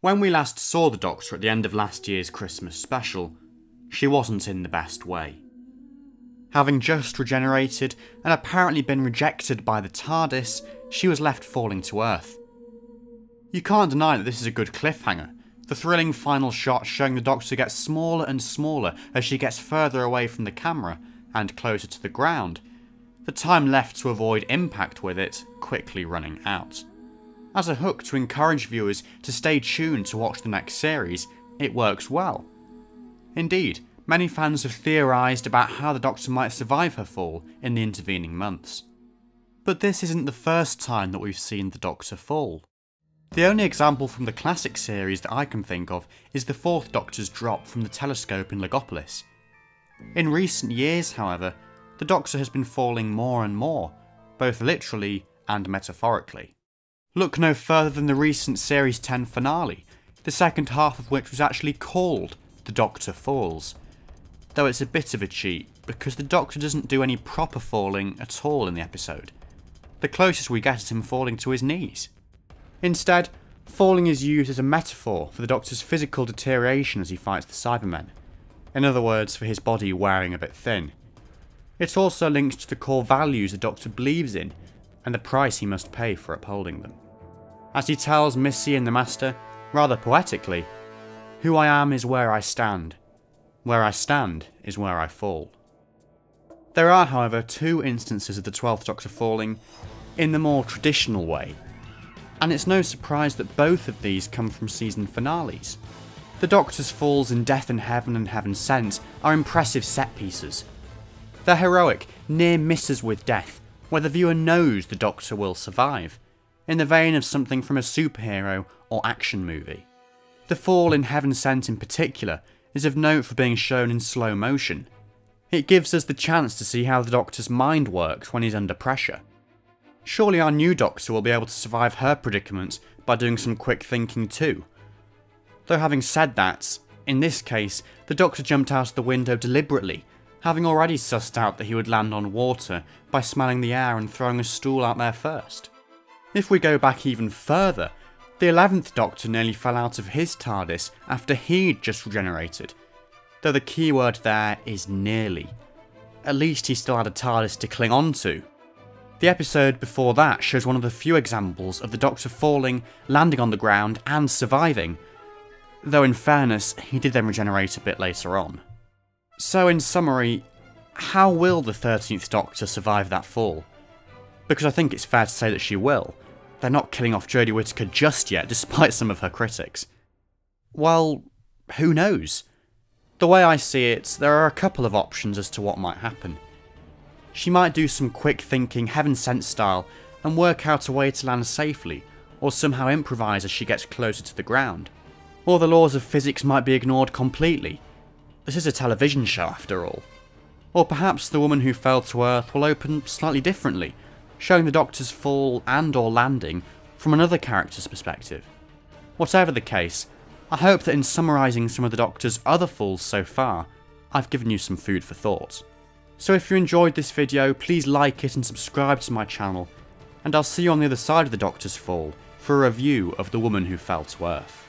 When we last saw the Doctor at the end of last year's Christmas special, she wasn't in the best way. Having just regenerated and apparently been rejected by the TARDIS, she was left falling to Earth. You can't deny that this is a good cliffhanger. The thrilling final shot showing the Doctor gets smaller and smaller as she gets further away from the camera and closer to the ground, the time left to avoid impact with it quickly running out. As a hook to encourage viewers to stay tuned to watch the next series, it works well. Indeed, many fans have theorised about how the Doctor might survive her fall in the intervening months. But this isn't the first time that we've seen the Doctor fall. The only example from the classic series that I can think of is the fourth Doctor's drop from the telescope in Logopolis. In recent years, however, the Doctor has been falling more and more, both literally and metaphorically. Look no further than the recent Series 10 finale, the second half of which was actually called The Doctor Falls. Though it's a bit of a cheat, because the Doctor doesn't do any proper falling at all in the episode. The closest we get is him falling to his knees. Instead, falling is used as a metaphor for the Doctor's physical deterioration as he fights the Cybermen. In other words, for his body wearing a bit thin. It's also linked to the core values the Doctor believes in, and the price he must pay for upholding them. As he tells Missy and the Master, rather poetically, "Who I am is where I stand. Where I stand is where I fall." There are, however, two instances of the 12th Doctor falling in the more traditional way, and it's no surprise that both of these come from season finales. The Doctor's falls in Death in Heaven and Heaven Sent are impressive set pieces. They're heroic, near misses with death, where the viewer knows the Doctor will survive, in the vein of something from a superhero or action movie. The fall in Heaven Sent in particular is of note for being shown in slow motion. It gives us the chance to see how the Doctor's mind works when he's under pressure. Surely our new Doctor will be able to survive her predicament by doing some quick thinking too. Though having said that, in this case, the Doctor jumped out of the window deliberately, having already sussed out that he would land on water by smelling the air and throwing a stool out there first. If we go back even further, the 11th Doctor nearly fell out of his TARDIS after he'd just regenerated, though the key word there is nearly. At least he still had a TARDIS to cling on to. The episode before that shows one of the few examples of the Doctor falling, landing on the ground and surviving, though in fairness he did then regenerate a bit later on. So in summary, how will the 13th Doctor survive that fall? Because I think it's fair to say that she will. They're not killing off Jodie Whittaker just yet, despite some of her critics. Well, who knows? The way I see it, there are a couple of options as to what might happen. She might do some quick thinking Heaven Sent style and work out a way to land safely, or somehow improvise as she gets closer to the ground. Or the laws of physics might be ignored completely. This is a television show after all. Or perhaps the woman who fell to Earth will open slightly differently, showing the Doctor's fall and or landing from another character's perspective. Whatever the case, I hope that in summarising some of the Doctor's other falls so far, I've given you some food for thought. So if you enjoyed this video, please like it and subscribe to my channel, and I'll see you on the other side of the Doctor's fall for a review of The Woman Who Fell to Earth.